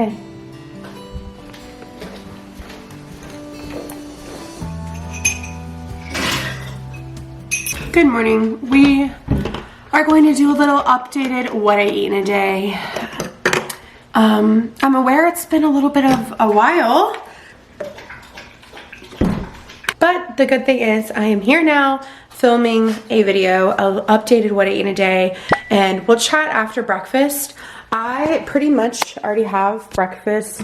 Okay. Good morning. We are going to do a little updated what I eat in a day. I'm aware it's been a little bit of a while, but the good thing is I am here now filming a video of updated what I eat in a day, and we'll chat after breakfast. I pretty much already have breakfast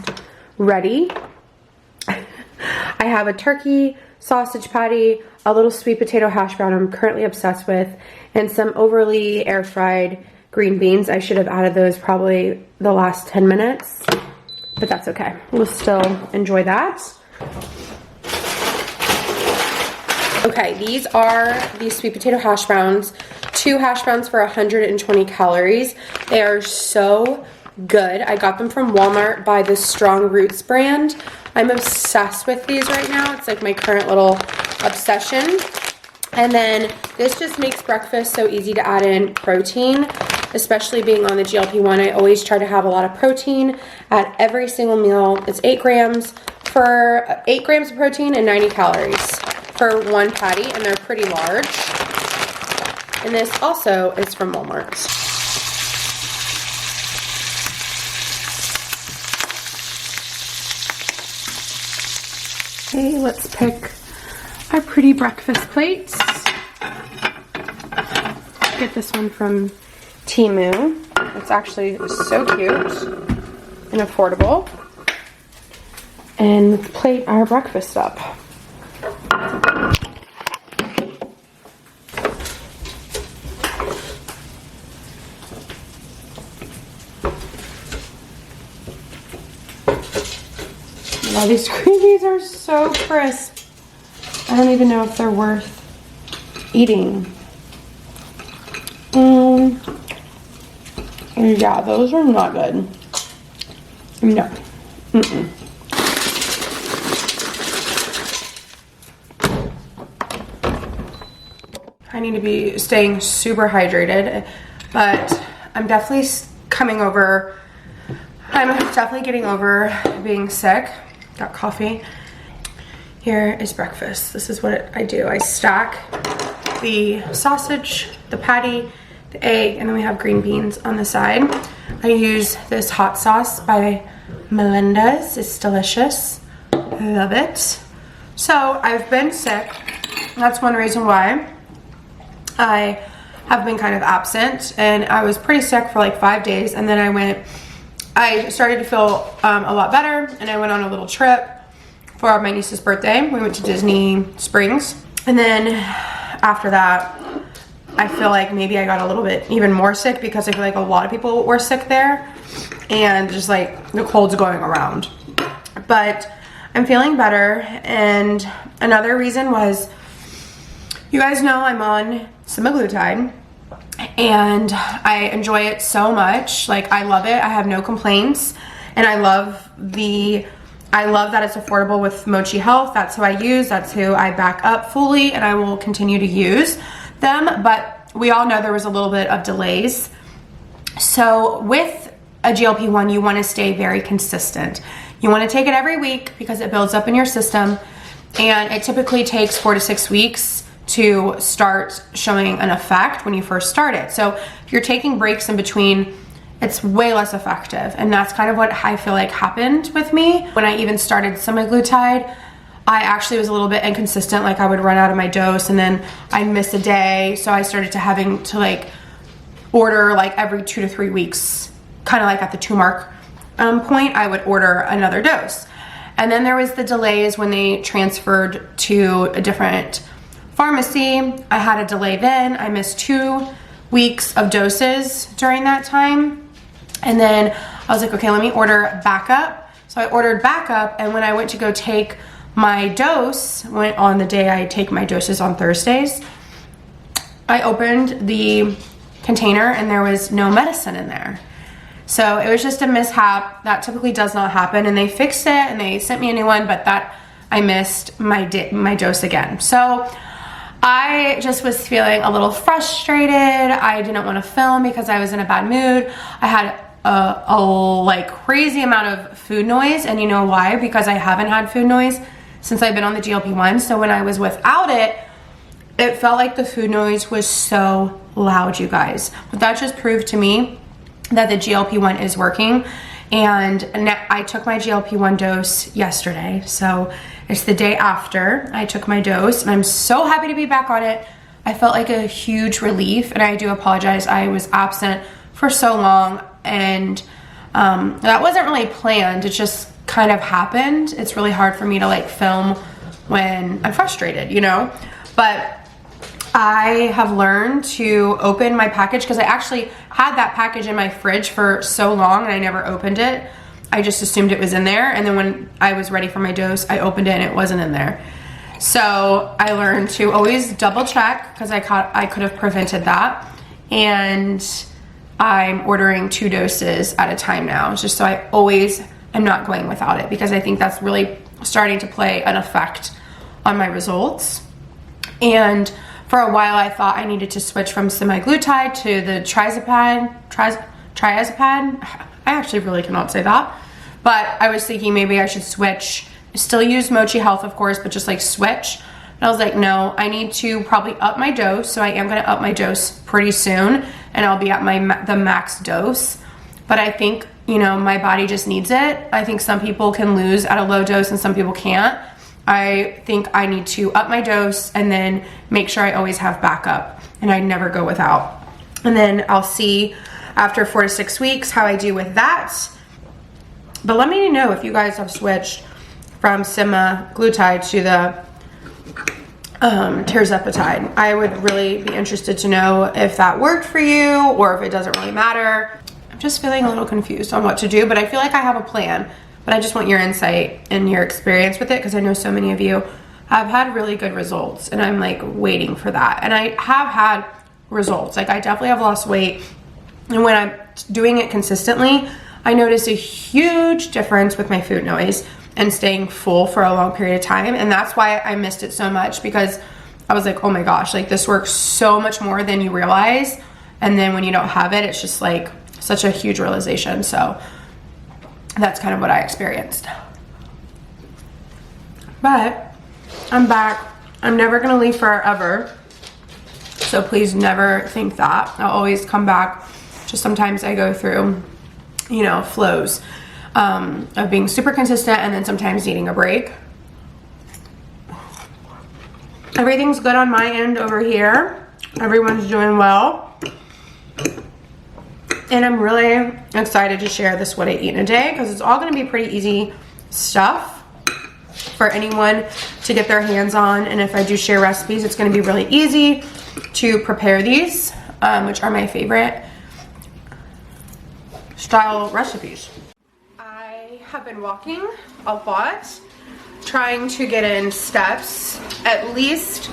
ready. I have a turkey sausage patty, a little sweet potato hash brown I'm currently obsessed with, and some overly air fried green beans. I should have added those probably the last 10 minutes, but that's okay. We'll still enjoy that. Okay, these are the sweet potato hash browns. 2 hash browns for 120 calories. They are so good. I got them from Walmart by the Strong Roots brand. I'm obsessed with these right now. It's like my current little obsession. And then this just makes breakfast so easy to add in protein, especially being on the GLP-1. I always try to have a lot of protein at every single meal. It's 8 grams of protein and 90 calories for one patty, and they're pretty large. And this also is from Walmart. Okay, let's pick our pretty breakfast plates. Get this one from Temu. It's actually so cute and affordable. And let's plate our breakfast up. Wow, these green beans are so crisp. I don't even know if they're worth eating. Yeah, those are not good. No. I need to be staying super hydrated, but I'm definitely getting over being sick. Got coffee. Here is breakfast. This is what I do. I stack the sausage, the patty, the egg, and then we have green beans on the side. I use this hot sauce by Melinda's. It's delicious. I love it. So I've been sick. That's one reason why I have been kind of absent, and I was pretty sick for like 5 days, and then I started to feel a lot better, and I went on a little trip for my niece's birthday. We went to Disney Springs, and then after that, I feel like maybe I got a little bit even more sick because I feel like a lot of people were sick there, and just like the cold's going around. But I'm feeling better, and another reason was, you guys know I'm on Semaglutide, and I enjoy it so much. Like, I love it. I have no complaints, and I love that it's affordable with Mochi Health. That's who I use. That's who I back up fully, and I will continue to use them. But we all know there was a little bit of delays. So with a GLP-1, you want to stay very consistent. You want to take it every week because it builds up in your system, and it typically takes 4 to 6 weeks to start showing an effect when you first start it. So if you're taking breaks in between, it's way less effective. And that's kind of what I feel like happened with me. When I even started semaglutide, I actually was a little bit inconsistent. Like, I would run out of my dose and then I'd miss a day. So I started to having to like order like every 2 to 3 weeks, kind of like at the 2 mark point, I would order another dose. And then there was the delays when they transferred to a different pharmacy. I had a delay then. I missed 2 weeks of doses during that time. And then I was like, okay, let me order backup. So I ordered backup, and when I went to go take my dose, on the day I take my doses on Thursdays, I opened the container and there was no medicine in there. So it was just a mishap. That typically does not happen, and they fixed it and they sent me a new one, but that I missed my dose again. So I just was feeling a little frustrated. I didn't want to film because I was in a bad mood. I had like crazy amount of food noise. And you know why? Because I haven't had food noise since I've been on the GLP-1. So when I was without it, it felt like the food noise was so loud, you guys. But that just proved to me that the GLP-1 is working. And I took my GLP-1 dose yesterday. So it's the day after I took my dose, and I'm so happy to be back on it. I felt like a huge relief, and I do apologize. I was absent for so long, and that wasn't really planned. It just kind of happened. It's really hard for me to like film when I'm frustrated, you know? But I have learned to open my package, because I actually had that package in my fridge for so long and I never opened it. I just assumed it was in there, and then when I was ready for my dose, I opened it and it wasn't in there. So I learned to always double check, because I could have prevented that. And I'm ordering 2 doses at a time now, just so I always am not going without it, because I think that's really starting to play an effect on my results. And for a while, I thought I needed to switch from semaglutide to the triazepam. I actually really cannot say that. But I was thinking maybe I should switch, still use Mochi Health, of course, but just like switch. And I was like, no, I need to probably up my dose. So I am going to up my dose pretty soon, and I'll be at the max dose. But I think, you know, my body just needs it. I think some people can lose at a low dose and some people can't. I think I need to up my dose and then make sure I always have backup, and I never go without. And then I'll see after 4 to 6 weeks how I do with that. But let me know if you guys have switched from semaglutide to the tirzepatide. I would really be interested to know if that worked for you, or if it doesn't really matter. I'm just feeling a little confused on what to do, but I feel like I have a plan. But I just want your insight and your experience with it, because I know so many of you have had really good results, and I'm like waiting for that. And I have had results. Like, I definitely have lost weight, and when I'm doing it consistently, I notice a huge difference with my food noise and staying full for a long period of time. And that's why I missed it so much, because I was like, oh my gosh, like this works so much more than you realize. And then when you don't have it, it's just like such a huge realization. So that's kind of what I experienced. But I'm back. I'm never gonna leave forever, so please never think that. I'll always come back. Just sometimes I go through, you know, flows of being super consistent, and then sometimes needing a break. Everything's good on my end over here. Everyone's doing well. And I'm really excited to share this what I eat in a day, because it's all going to be pretty easy stuff for anyone to get their hands on. And if I do share recipes, it's going to be really easy to prepare these, which are my favorite style recipes. I have been walking a lot, trying to get in steps at least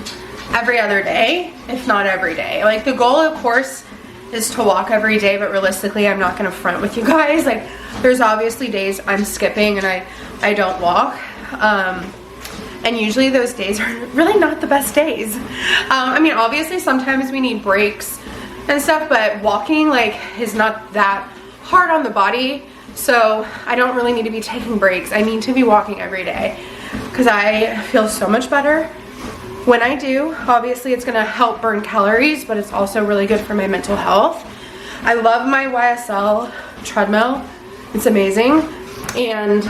every other day, if not every day. Like, the goal, of course, is to walk every day, but realistically, I'm not gonna front with you guys. Like, there's obviously days I'm skipping and I don't walk. And usually those days are really not the best days. I mean, obviously sometimes we need breaks and stuff, but walking like is not that hard on the body. So I don't really need to be taking breaks. I need to be walking every day, because I feel so much better when I do. Obviously it's gonna help burn calories, but it's also really good for my mental health. I love my YSL treadmill. It's amazing. And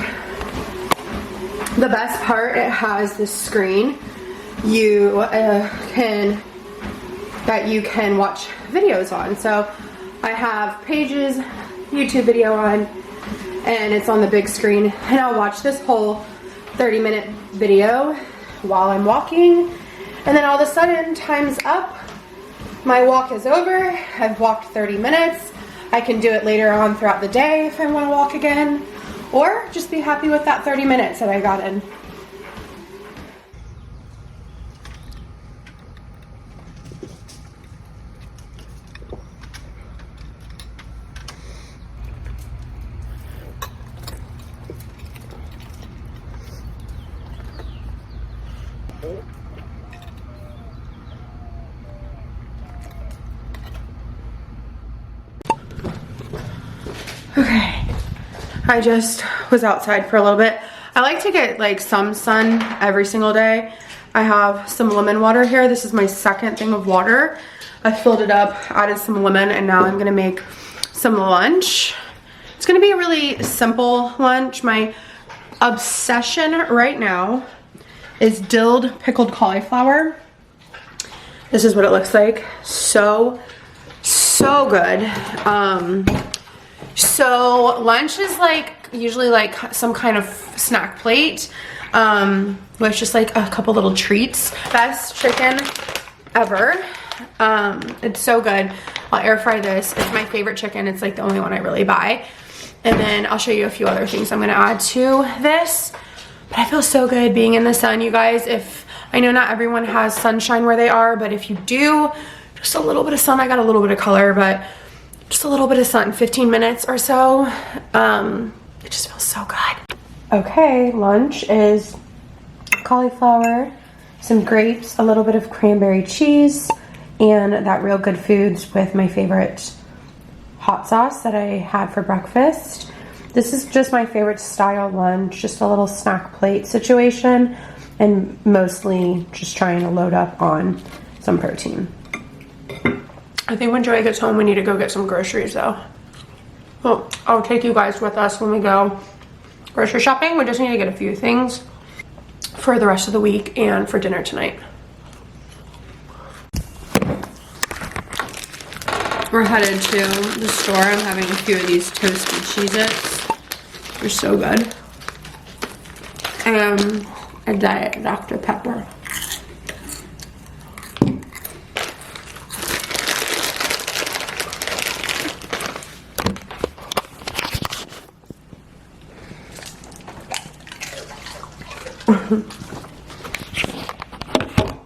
the best part, it has this screen that you can watch videos on. So I have Paige's YouTube video on, and it's on the big screen, and I'll watch this whole 30-minute video while I'm walking. And then all of a sudden, time's up. My walk is over. I've walked 30 minutes. I can do it later on throughout the day if I want to walk again, or just be happy with that 30 minutes that I got in. Okay, I just was outside for a little bit. I like to get like some sun every single day. I have some lemon water here. This is my second thing of water. I filled it up, added some lemon, and now I'm gonna make some lunch. It's gonna be a really simple lunch. My obsession right now is dilled pickled cauliflower. This is what it looks like. So good. So lunch is like usually like some kind of snack plate with just like a couple little treats. Best chicken ever. It's so good. I'll air fry this. It's my favorite chicken. It's like the only one I really buy. And then I'll show you a few other things I'm gonna add to this. But I feel so good being in the sun, you guys. If I know not everyone has sunshine where they are, but if you do, just a little bit of sun. I got a little bit of color, but just a little bit of sun, 15 minutes or so. It just feels so good. Okay, lunch is cauliflower, some grapes, a little bit of cranberry cheese, and that Real Good Foods with my favorite hot sauce that I had for breakfast. This is just my favorite style lunch, just a little snack plate situation, and mostly just trying to load up on some protein. I think when Joey gets home, we need to go get some groceries though. Well, I'll take you guys with us when we go grocery shopping. We just need to get a few things for the rest of the week and for dinner tonight. We're headed to the store. I'm having a few of these toasted Cheez-Its. They're so good. And a Diet Dr. Pepper.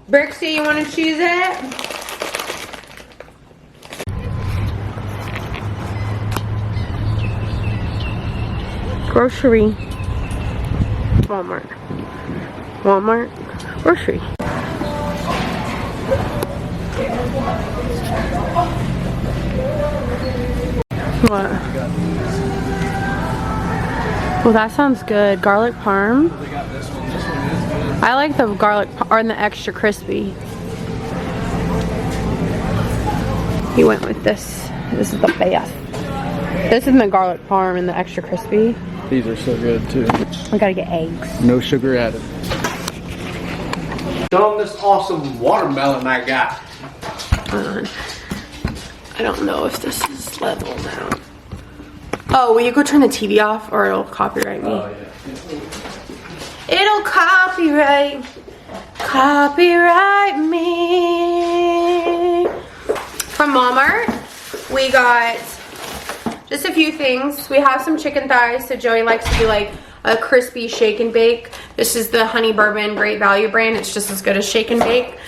Brixie, you want to choose it? Grocery. Walmart. Walmart. Grocery. What? Well, that sounds good. Garlic parm. I like the garlic or the extra crispy. He went with this. This is the best. This is the garlic parm and the extra crispy. These are so good too. We gotta get eggs. No sugar added. Show them this awesome watermelon I got. Hold on. I don't know if this is level now. Oh, will you go turn the TV off or it'll copyright me? Oh, yeah. It'll copyright me. From Walmart, we got just a few things. We have some chicken thighs, so Joey likes to do like a crispy shake and bake. This is the Honey Bourbon Great Value brand. It's just as good as shake and bake.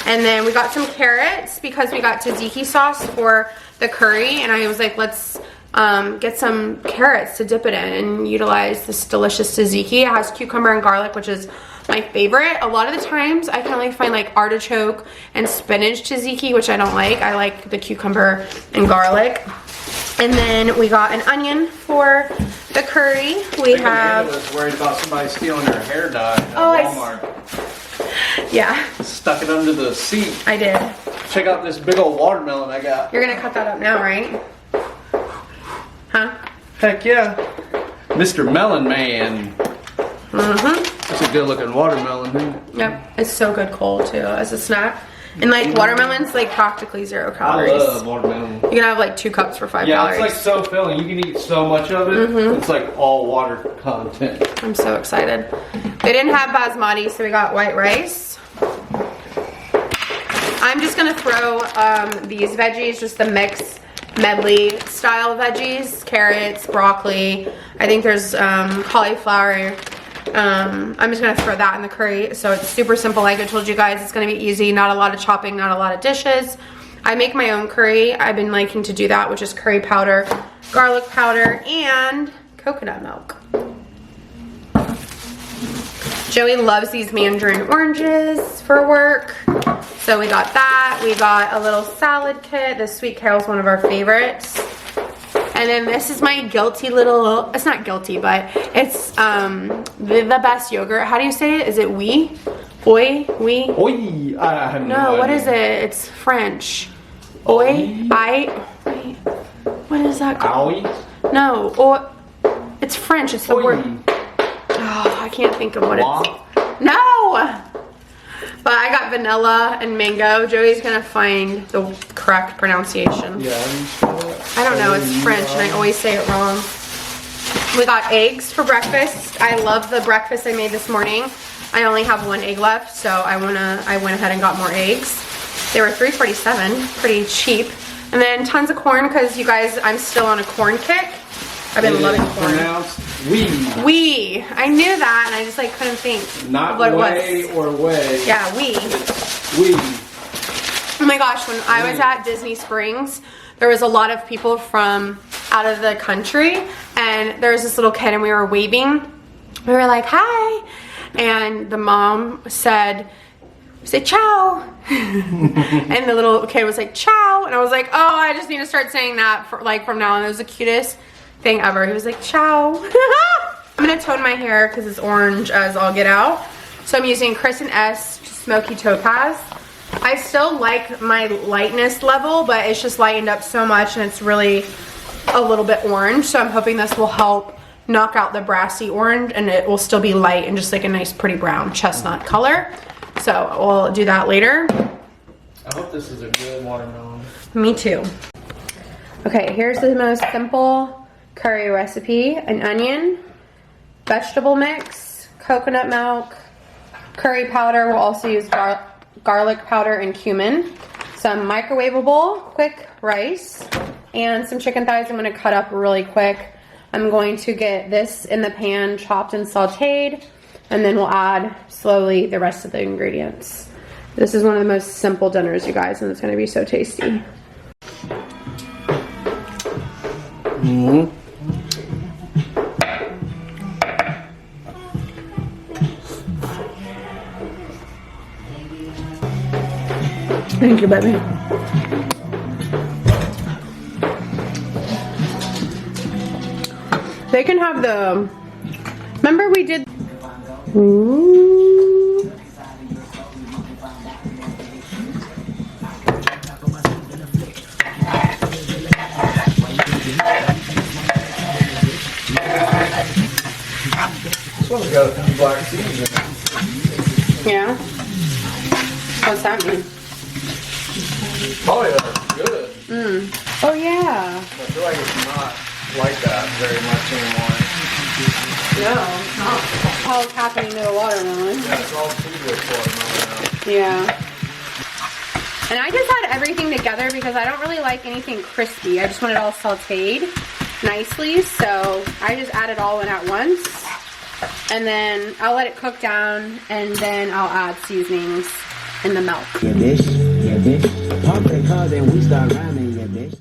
And then we got some carrots because we got tzatziki sauce for the curry, and I was like, let's get some carrots to dip it in and utilize this delicious tzatziki. It has cucumber and garlic, which is my favorite. A lot of the times I can only find like artichoke and spinach tzatziki, which I don't like. I like the cucumber and garlic. And then we got an onion for the curry. We have. I was worried about somebody stealing her hair dye at Walmart. Yeah. Stuck it under the seat. I did. Check out this big old watermelon I got. You're gonna cut that up now, right? Huh? Heck yeah. Mr. Melon Man. Mm-hmm. That's a good looking watermelon, huh? Yep. It's so good cold too as a snack. And like watermelon's like practically 0 calories. I love watermelon. You can have like 2 cups for 5 yeah, calories. it's like so filling. You can eat so much of it. It's like all water content. I'm so excited. They didn't have basmati, so we got white rice. I'm just gonna throw these veggies, just the mix medley style veggies, carrots, broccoli. I think there's cauliflower. I'm just gonna throw that in the curry. So it's super simple. Like I told you guys, it's gonna be easy. Not a lot of chopping, not a lot of dishes. I make my own curry. I've been liking to do that, which is curry powder, garlic powder, and coconut milk. Joey loves these mandarin oranges for work. So we got that. We got a little salad kit. The sweet kale is one of our favorites. And then this is my guilty little, it's not guilty, but it's the best yogurt. How do you say it? Is it oui? Oi? Oui? Oi! I have No, what idea. is it? It's French. Oi? I? Wait. What is that called? Owie? No. Oi. It's French. It's the Oi. word. Oh, I can't think of what Moi? it's. No! But I got vanilla and mango. Joey's gonna find the correct pronunciation. Yeah, I don't know, it's French and I always say it wrong. We got eggs for breakfast. I love the breakfast I made this morning. I only have 1 egg left, so I went ahead and got more eggs. They were $3.47, pretty cheap. And then tons of corn, because you guys, I'm still on a corn kick. I've been loving corn. Pronounced we. We. I knew that, and I just like couldn't think Not of what it way was. or way. Yeah, we. We. Oh my gosh, when I was at Disney Springs, there was a lot of people from out of the country, and there was this little kid and we were waving. We were like, hi. And the mom said, say ciao. And the little kid was like, ciao. And I was like, oh, I just need to start saying that from now on. It was the cutest thing ever. He was like, ciao. I'm gonna tone my hair because it's orange as all get out. So I'm using Chris and S Smoky Topaz. I still like my lightness level, but it's just lightened up so much and it's really a little bit orange. So I'm hoping this will help knock out the brassy orange and it will still be light and just like a nice pretty brown chestnut color. So we'll do that later. I hope this is a good watermelon. Me too. Okay, here's the most simple curry recipe. An onion, vegetable mix, coconut milk, curry powder. We'll also use garlic powder and cumin, some microwavable quick rice, and some chicken thighs I'm going to cut up really quick. I'm going to get this in the pan chopped and sauteed, and then we'll add slowly the rest of the ingredients. This is one of the most simple dinners, you guys, and it's going to be so tasty. Mm-hmm. Thank you, baby. They can have the, remember we did, ooh. This one's got a few black seeds in it. Yeah? What's that mean? Probably are good. Oh yeah. I feel like it's not like that very much anymore. No, it's not. How it's happening to the watermelon. Yeah, it's all seedless watermelon now. Yeah. And I just add everything together because I don't really like anything crispy. I just want it all sauteed nicely. So I just add it all in at once. And then I'll let it cook down and then I'll add seasonings in the milk. Yeah, bitch. Yeah, bitch. Pop that card and we start rhyming, yeah, bitch.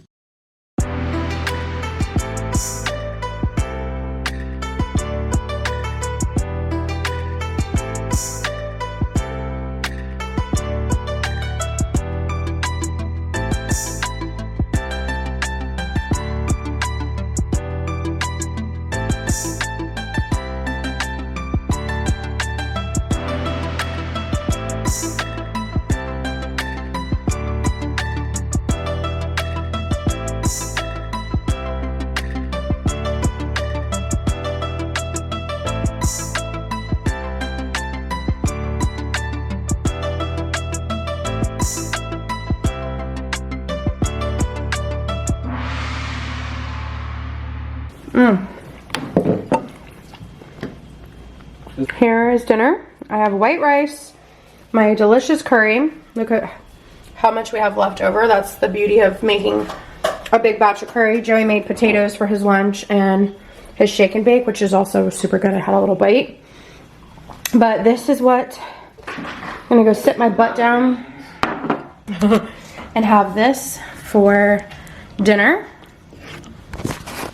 Here is dinner. I have white rice, my delicious curry. Look at how much we have left over. That's the beauty of making a big batch of curry. Joey made potatoes for his lunch and his shake and bake, which is also super good. I had a little bite. But this is what I'm gonna go sit my butt down and have this for dinner.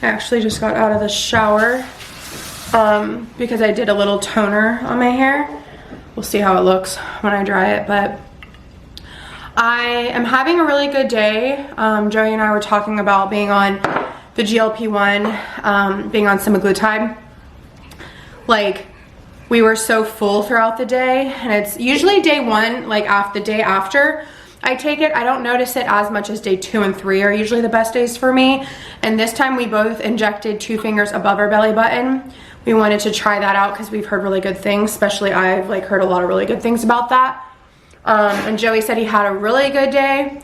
I actually just got out of the shower because I did a little toner on my hair. We'll see how it looks when I dry it, but I am having a really good day. Joey and I were talking about being on the GLP-1, being on semaglutide, like we were so full throughout the day, and it's usually day 1, like the day after I take it. I don't notice it as much as day 2 and 3 are usually the best days for me. And this time we both injected 2 fingers above our belly button. We wanted to try that out because we've heard really good things, especially I've like heard a lot of really good things about that. And Joey said he had a really good day.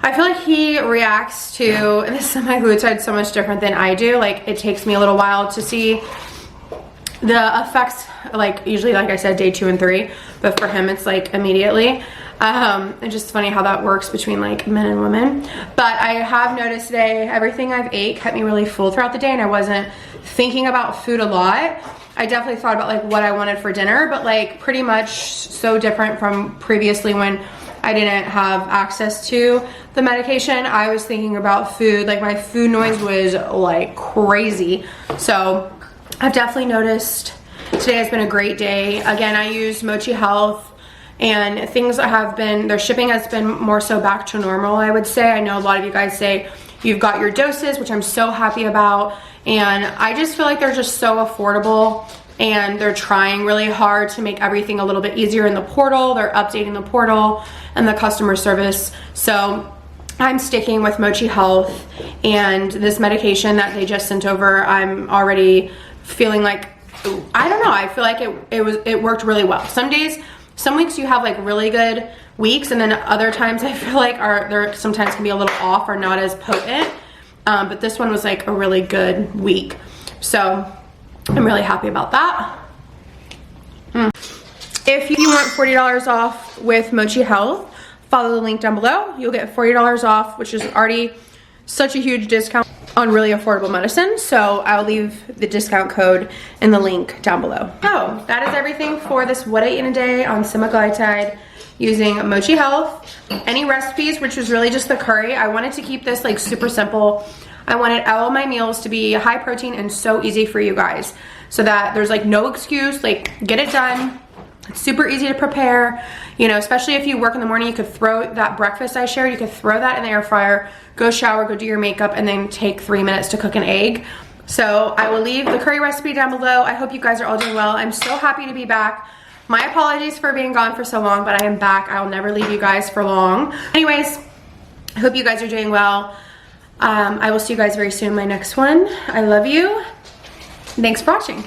I feel like he reacts to the semaglutide so much different than I do. Like it takes me a little while to see the effects, like usually, like I said, day 2 and 3, but for him it's like immediately. It's just funny how that works between like men and women. But I have noticed today everything I've ate kept me really full throughout the day, and I wasn't thinking about food a lot. I definitely thought about like what I wanted for dinner, but like pretty much so different from previously when I didn't have access to the medication. I was thinking about food, like my food noise was like crazy. So I've definitely noticed today has been a great day. Again, I use Mochi Health, and things have been, their shipping has been more so back to normal, I would say. I know a lot of you guys say you've got your doses, which I'm so happy about. And I just feel like they're just so affordable, and they're trying really hard to make everything a little bit easier in the portal. They're updating the portal and the customer service. So I'm sticking with Mochi Health, and this medication that they just sent over, I'm already feeling like, I don't know, I feel like it worked really well. Some days, some weeks you have like really good weeks, and then other times I feel like there sometimes can be a little off or not as potent. But this one was like a really good week. So I'm really happy about that. If you want $40 off with Mochi Health, follow the link down below. You'll get $40 off, which is already such a huge discount on really affordable medicine. So I'll leave the discount code in the link down below. So that is everything for this what I eat in a day on semaglutide using Mochi Health. Any recipes, which was really just the curry. I wanted to keep this like super simple. I wanted all of my meals to be high protein and so easy for you guys, so that there's like no excuse, like get it done. It's super easy to prepare, you know, especially if you work in the morning. You could throw that breakfast I shared, you could throw that in the air fryer, go shower, go do your makeup, and then take 3 minutes to cook an egg. So I will leave the curry recipe down below. I hope you guys are all doing well. I'm so happy to be back. My apologies for being gone for so long, but I am back. I will never leave you guys for long. Anyways, I hope you guys are doing well. I will see you guys very soon in my next one. I love you. Thanks for watching.